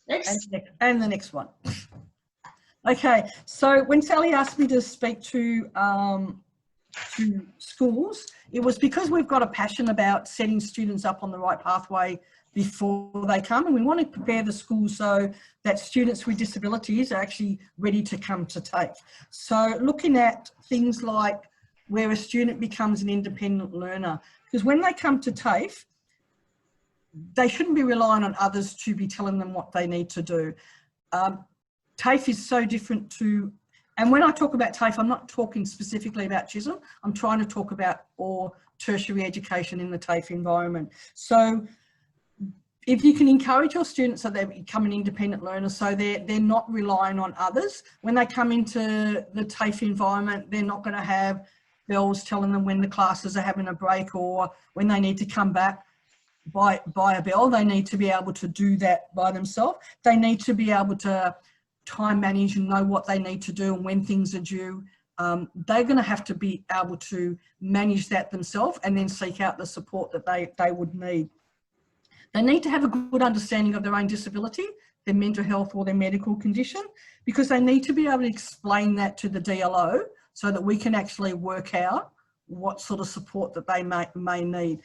Next. And the next one. Okay, so when Sally asked me to speak to schools, it was because we've got a passion about setting students up on the right pathway before they come, and we want to prepare the schools so that students with disabilities are actually ready to come to TAFE. So looking at things like where a student becomes an independent learner, because when they come to TAFE, they shouldn't be relying on others to be telling them what they need to do. TAFE is so different to, and when I talk about TAFE, I'm not talking specifically about Chisholm, I'm trying to talk about all tertiary education in the TAFE environment. So if you can encourage your students so they become an independent learner, so they're not relying on others, when they come into the TAFE environment, they're not going to have bells telling them when the classes are having a break or when they need to come back by a bell. They need to be able to do that by themselves. They need to be able to time manage and know what they need to do and when things are due. They're going to have to be able to manage that themselves and then seek out the support that they would need. They need to have a good understanding of their own disability, their mental health or their medical condition, because they need to be able to explain that to the DLO so that we can actually work out what sort of support that they may need.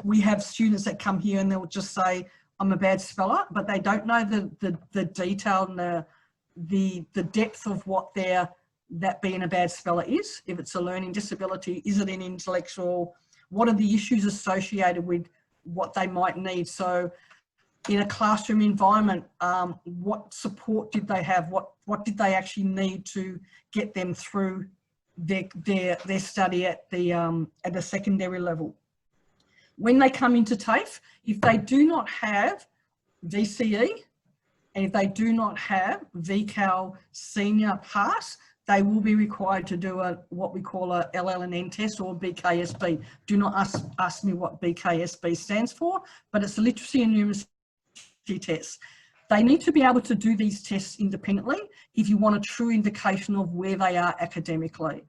We have students that come here and they'll just say, I'm a bad speller, but they don't know the detail and the depth of what that being a bad speller is. If it's a learning disability, is it an intellectual, what are the issues associated with what they might need? So in a classroom environment, what support did they have? What did they actually need to get them through their study at the secondary level? When they come into TAFE, if they do not have VCE and if they do not have VCAL senior pass, they will be required to do what we call a LLN test or BKSB. Do not ask me what BKSB stands for, but it's a literacy and numeracy test. They need to be able to do these tests independently if you want a true indication of where they are academically.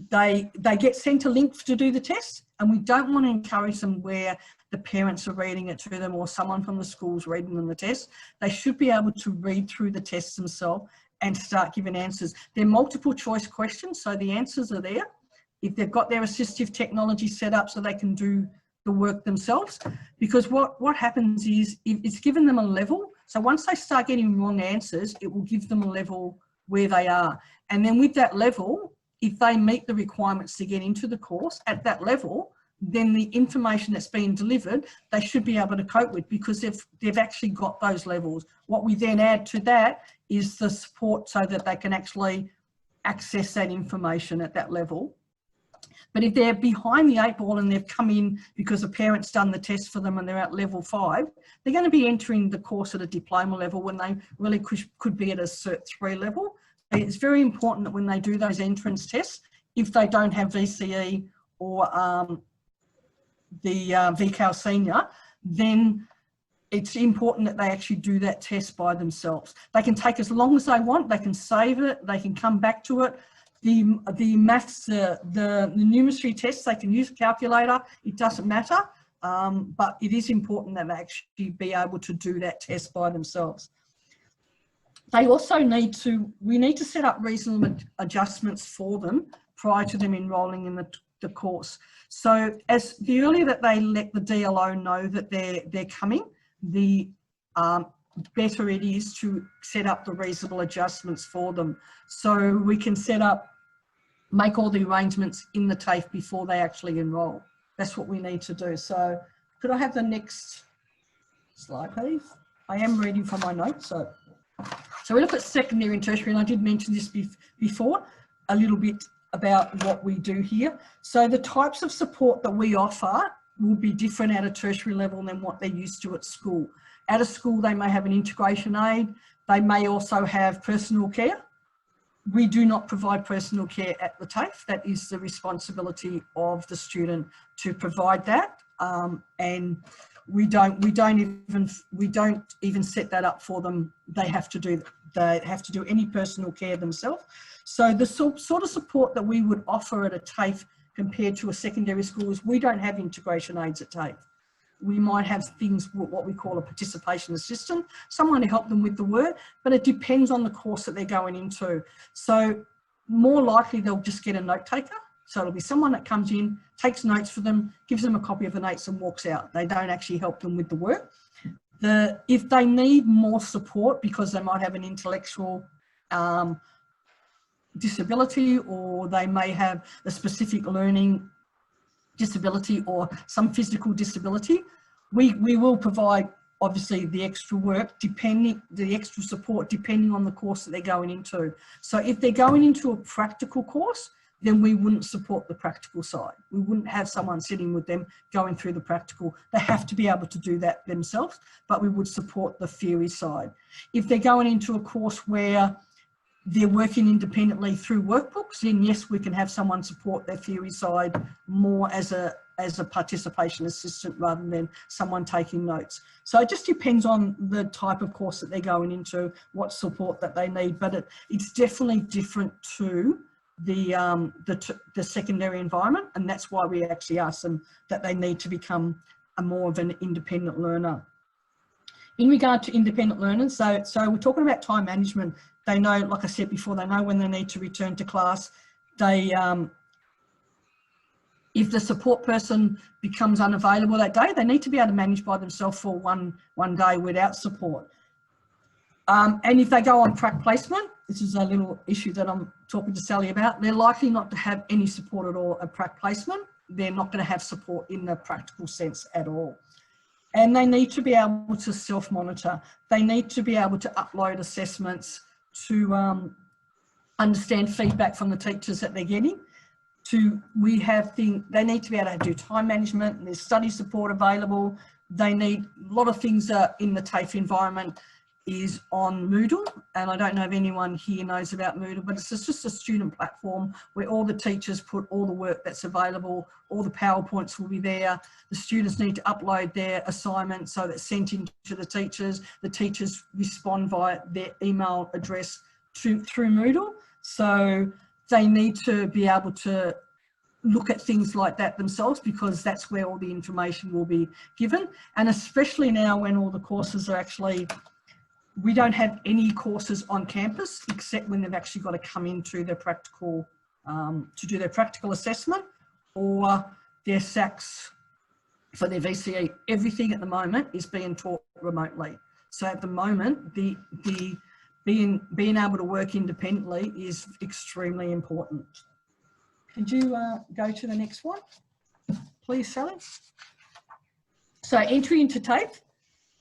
They get sent a link to do the test, and we don't want to encourage them where the parents are reading it to them or someone from the school's reading them the test. They should be able to read through the tests themselves and start giving answers. They're multiple choice questions, so the answers are there. If they've got their assistive technology set up so they can do the work themselves, because what happens is it's given them a level. So once they start getting wrong answers, it will give them a level where they are. And then with that level, if they meet the requirements to get into the course at that level, then the information that's being delivered, they should be able to cope with because they've actually got those levels. What we then add to that is the support so that they can actually access that information at that level. But if they're behind the 8 ball and they've come in because a parent's done the test for them and they're at level 5, they're going to be entering the course at a diploma level when they really could be at a Cert 3 level. It's very important that when they do those entrance tests, if they don't have VCE or the VCAL senior, then it's important that they actually do that test by themselves. They can take as long as they want, they can save it, they can come back to it. The maths, the numeracy tests, they can use a calculator, it doesn't matter, but it is important that they actually be able to do that test by themselves. They also we need to set up reasonable adjustments for them prior to them enrolling in the course. So as the earlier that they let the DLO know that they're coming, the better it is to set up the reasonable adjustments for them. So we can make all the arrangements in the TAFE before they actually enrol. That's what we need to do. So could I have the next slide, please? I am reading from my notes. So we look at secondary and tertiary, and I did mention this before, a little bit about what we do here. So the types of support that we offer will be different at a tertiary level than what they're used to at school. At a school, they may have an integration aid. They may also have personal care. We do not provide personal care at the TAFE. That is the responsibility of the student to provide that. And we don't even set that up for them. They have to do any personal care themselves. So the sort of support that we would offer at a TAFE compared to a secondary school is we don't have integration aids at TAFE. we might have things, what we call a participation assistant, someone to help them with the work, but it depends on the course that they're going into. So more likely they'll just get a note taker. So it'll be someone that comes in, takes notes for them, gives them a copy of the notes and walks out. They don't actually help them with the work. If they need more support because they might have an intellectual disability, or they may have a specific learning disability or some physical disability, we will provide obviously the extra work, the extra support depending on the course that they're going into. So if they're going into a practical course, then we wouldn't support the practical side. We wouldn't have someone sitting with them going through the practical. They have to be able to do that themselves, but we would support the theory side. If they're going into a course where they're working independently through workbooks, then yes, we can have someone support their theory side more as a participation assistant rather than someone taking notes. So it just depends on the type of course that they're going into, what support that they need, but it's definitely different to the secondary environment, and that's why we actually ask them that they need to become more of an independent learner. In regard to independent learners, so we're talking about time management. They know, like I said before, they know when they need to return to class. They, if the support person becomes unavailable that day, they need to be able to manage by themselves for one day without support. And if they go on prac placement, this is a little issue that I'm talking to Sally about, they're likely not to have any support at all at prac placement. They're not going to have support in the practical sense at all. And they need to be able to self-monitor. They need to be able to upload assessments, to understand feedback from the teachers that they're getting. They need to be able to do time management, and there's study support available. They need a lot of things in the TAFE environment is on Moodle, and I don't know if anyone here knows about Moodle, but it's just a student platform where all the teachers put all the work that's available, all the PowerPoints will be there. The students need to upload their assignments so that's sent in to the teachers respond via their email address through Moodle. So they need to be able to look at things like that themselves, because that's where all the information will be given. And especially now when all the courses are actually, we don't have any courses on campus except when they've actually got to come into their practical, to do their practical assessment or their SACs for their VCE. Everything at the moment is being taught remotely. So at the moment, being able to work independently is extremely important. Could you go to the next one, please, Sally? So entry into TAFE.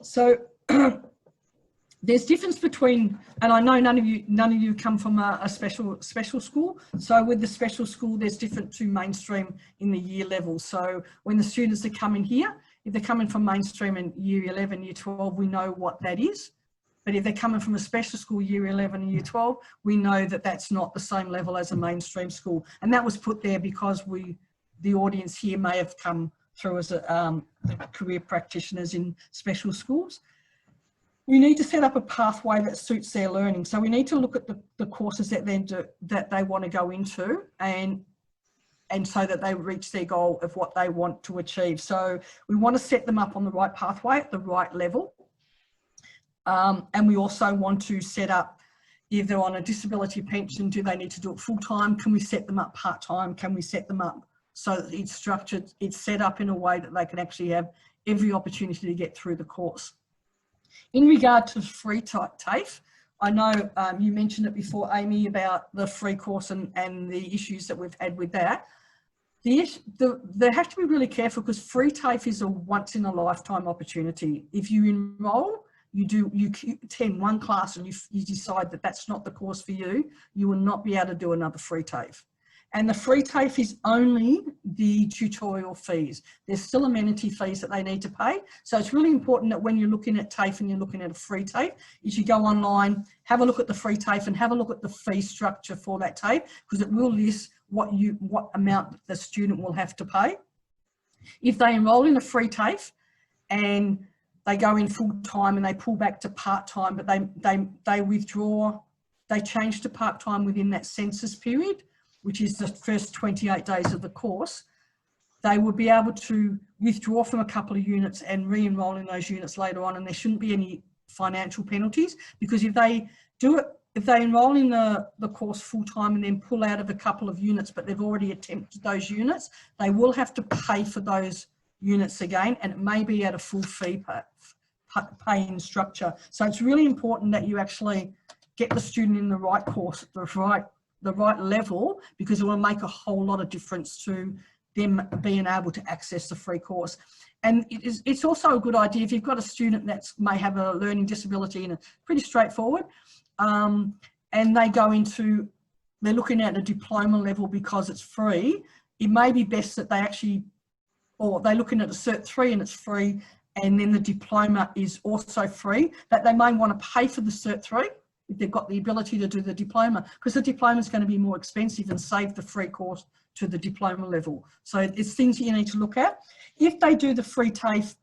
So there's difference between, and I know none of you come from a special school. So with the special school, there's different to mainstream in the year level. So when the students are coming here, if they're coming from mainstream in year 11, year 12, we know what that is. But if they're coming from a special school, year 11 and year 12, we know that that's not the same level as a mainstream school. And that was put there because the audience here may have come through as career practitioners in special schools. We need to set up a pathway that suits their learning. So we need to look at the courses that they want to go into and so that they reach their goal of what they want to achieve. So we want to set them up on the right pathway at the right level. And we also want to set up, if they're on a disability pension, do they need to do it full time? Can we set them up part time? Can we set them up so that it's structured, it's set up in a way that they can actually have every opportunity to get through the course? In regard to free TAFE, I know you mentioned it before, Amy, about the free course and the issues that we've had with that. They have to be really careful, because free TAFE is a once in a lifetime opportunity. If you enroll, you attend one class and you decide that that's not the course for you, you will not be able to do another free TAFE. And the free TAFE is only the tutorial fees. There's still amenity fees that they need to pay. So it's really important that when you're looking at TAFE and you're looking at a free TAFE, is you go online, have a look at the free TAFE and have a look at the fee structure for that TAFE, because it will list what amount the student will have to pay. If they enroll in a free TAFE and they go in full time and they pull back to part time, but they withdraw, they change to part time within that census period, which is the first 28 days of the course, they will be able to withdraw from a couple of units and re-enroll in those units later on, and there shouldn't be any financial penalties, because if they do it, if they enroll in the course full time and then pull out of a couple of units, but they've already attempted those units, they will have to pay for those units again, and it may be at a full fee paying structure. So it's really important that you actually get the student in the right course at the right level, because it will make a whole lot of difference to them being able to access the free course. And it's also a good idea if you've got a student that may have a learning disability, and it's pretty straightforward, and they're looking at a diploma level because it's free. It may be best that they're looking at a Cert 3 and it's free, and then the diploma is also free, that they may want to pay for the Cert 3 if they've got the ability to do the diploma, because the diploma is going to be more expensive, and save the free course to the diploma level. So it's things that you need to look at. If they do the free TAFE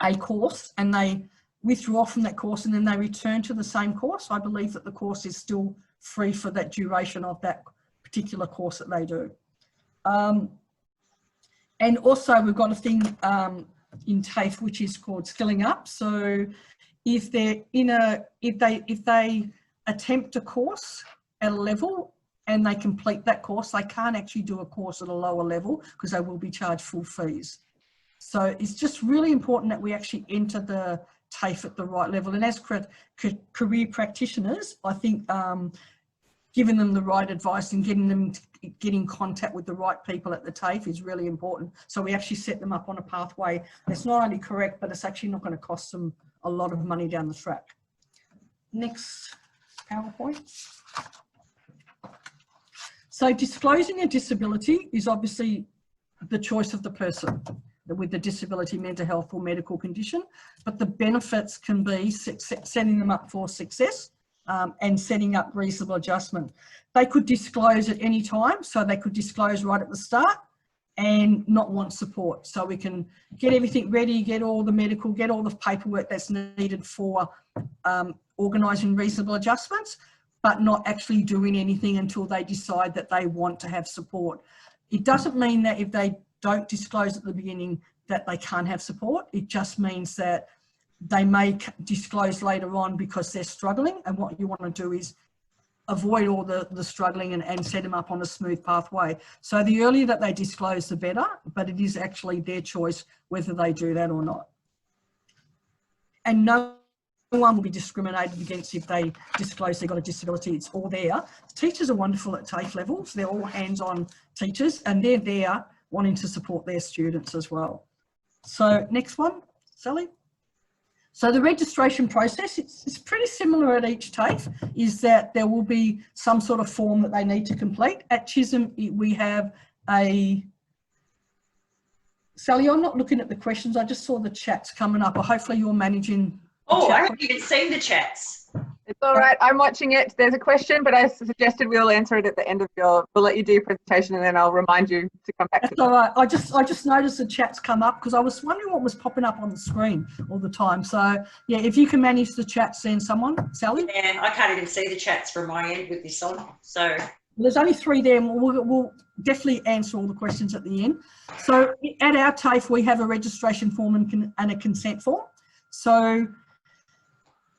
A course and they withdraw from that course and then they return to the same course, I believe that the course is still free for that duration of that particular course that they do. And also we've got a thing in TAFE which is called skilling up. So if they attempt a course at a level and they complete that course, they can't actually do a course at a lower level because they will be charged full fees. So it's just really important that we actually enter the TAFE at the right level. And as career practitioners, I think giving them the right advice and getting them to get in contact with the right people at the TAFE is really important. So we actually set them up on a pathway that's not only correct, but it's actually not going to cost them a lot of money down the track. Next PowerPoint. So disclosing a disability is obviously the choice of the person with the disability, mental health or medical condition, but the benefits can be setting them up for success and setting up reasonable adjustment. They could disclose at any time, so they could disclose right at the start and not want support. So we can get everything ready, get all the medical, get all the paperwork that's needed for organising reasonable adjustments, but not actually doing anything until they decide that they want to have support. It doesn't mean that if they don't disclose at the beginning that they can't have support. It just means that they may disclose later on because they're struggling, and what you want to do is avoid all the struggling and set them up on a smooth pathway. So the earlier that they disclose, the better, but it is actually their choice whether they do that or not. And no one will be discriminated against if they disclose they've got a disability. It's all there. Teachers are wonderful at TAFE levels. They're all hands-on teachers, and they're there wanting to support their students as well. So next one, Sally. So the registration process, it's pretty similar at each TAFE, is that there will be some sort of form that they need to complete. At Chisholm, we have a, Sally, I'm not looking at the questions, I just saw the chats coming up, or hopefully you're managing. Oh, I haven't even seen the chats. It's all right, I'm watching it. There's a question, but I suggested we'll answer it at the end of we'll let you do your presentation and then I'll remind you to come back to that. All right, I just noticed the chats come up because I was wondering what was popping up on the screen all the time. So yeah, if you can manage the chats then someone, Sally? Yeah, I can't even see the chats from my end with this on, so. There's only 3 there, and we'll definitely answer all the questions at the end. So at our TAFE, we have a registration form and a consent form. So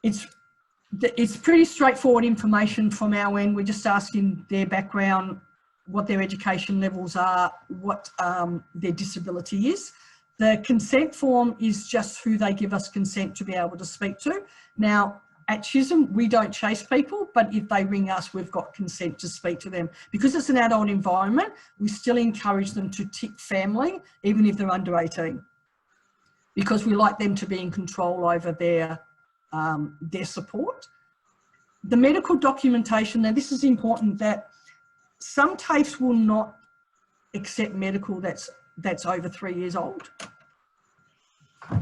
it's pretty straightforward information from our end. We're just asking their background, what their education levels are, what their disability is. The consent form is just who they give us consent to be able to speak to. Now, at Chisholm, we don't chase people, but if they ring us, we've got consent to speak to them. Because it's an adult environment, we still encourage them to tick family, even if they're under 18, because we like them to be in control over their support. The medical documentation, now this is important, that some TAFEs will not accept medical that's over 3 years old.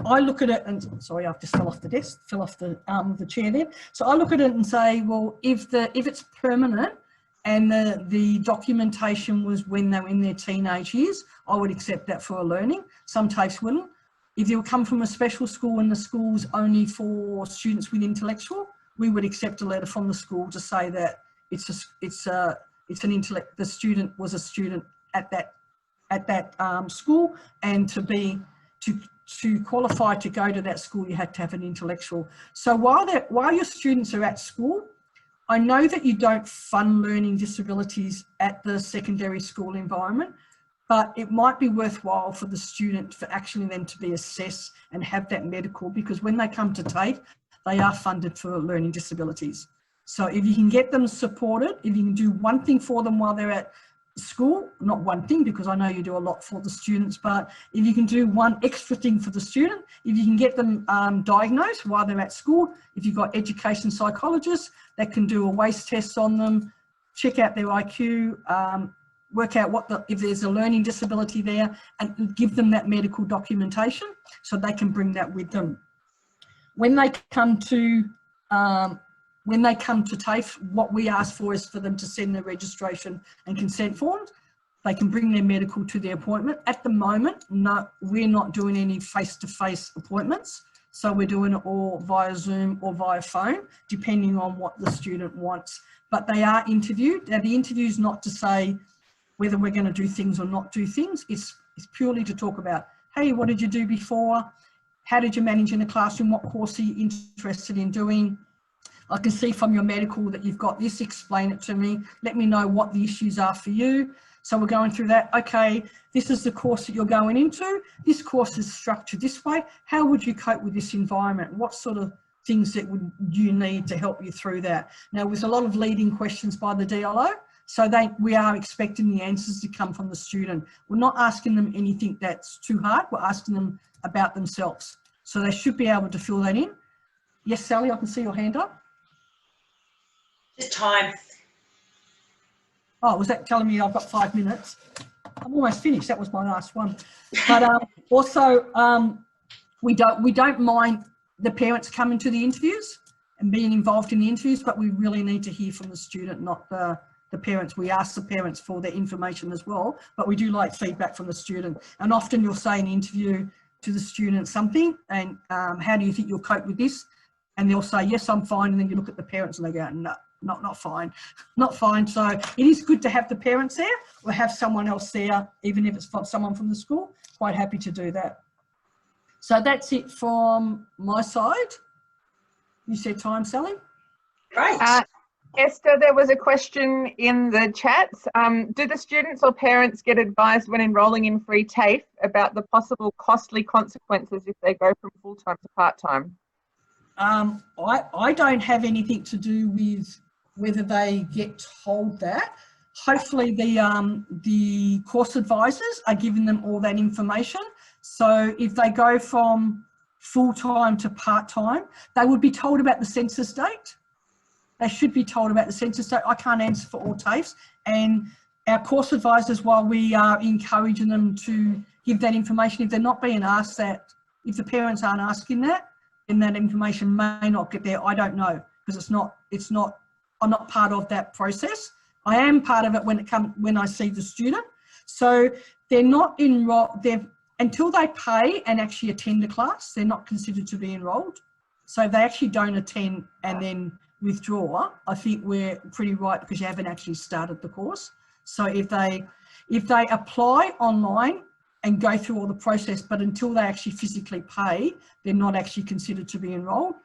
I look at it and, sorry, I've just fell off the desk, fell off the chair there. So I look at it and say, well, if it's permanent and the documentation was when they were in their teenage years, I would accept that for a learning. Some TAFEs wouldn't. If you come from a special school and the school's only for students with intellectual, we would accept a letter from the school to say that the student was a student at at that school, and to qualify to go to that school, you have to have an intellectual. So while your students are at school, I know that you don't fund learning disabilities at the secondary school environment, but it might be worthwhile for the student for actually them to be assessed and have that medical, because when they come to TAFE, they are funded for learning disabilities. So if you can get them supported, if you can do one thing for them while they're at school, not one thing, because I know you do a lot for the students, but if you can do one extra thing for the student, if you can get them diagnosed while they're at school, if you've got education psychologists that can do a WACE test on them, check out their IQ, work out if there's a learning disability there, and give them that medical documentation so they can bring that with them. When they come to TAFE, what we ask for is for them to send their registration and consent forms. They can bring their medical to the appointment. At the moment, no, we're not doing any face-to-face appointments. So we're doing it all via Zoom or via phone, depending on what the student wants. But they are interviewed. Now, the interview is not to say whether we're going to do things or not do things. It's purely to talk about, hey, what did you do before? How did you manage in the classroom? What course are you interested in doing? I can see from your medical that you've got this, explain it to me. Let me know what the issues are for you. So we're going through that. Okay, this is the course that you're going into. This course is structured this way. How would you cope with this environment? What sort of things that would you need to help you through that? Now, there's a lot of leading questions by the DLO. So we are expecting the answers to come from the student. We're not asking them anything that's too hard. We're asking them about themselves. So they should be able to fill that in. Yes, Sally, I can see your hand up. Just time. Oh, was that telling me I've got 5 minutes? I'm almost finished. That was my last one. But also, we don't mind the parents coming to the interviews and being involved in the interviews, but we really need to hear from the student, not the parents. We ask the parents for their information as well, but we do like feedback from the student. And often you'll say in the interview to the student something, and how do you think you'll cope with this? And they'll say, yes, I'm fine. And then you look at the parents and they go, no, not fine, not fine. So it is good to have the parents there or have someone else there, even if it's someone from the school. Quite happy to do that. So that's it from my side. You said time, Sally? Great. Esther, there was a question in the chats. Do the students or parents get advised when enrolling in free TAFE about the possible costly consequences if they go from full-time to part-time? I don't have anything to do with whether they get told that. Hopefully the course advisors are giving them all that information. So if they go from full-time to part-time, they would be told about the census date. They should be told about the census date. I can't answer for all TAFEs. And our course advisors, while we are encouraging them to give that information, if they're not being asked that, if the parents aren't asking that, then that information may not get there. I don't know, because I'm not part of that process. I am part of it when I see the student. So they're not enrolled, until they pay and actually attend a class, they're not considered to be enrolled. So if they actually don't attend and then withdraw, I think we're pretty right, because you haven't actually started the course. So if they apply online and go through all the process, but until they actually physically pay, they're not actually considered to be enrolled.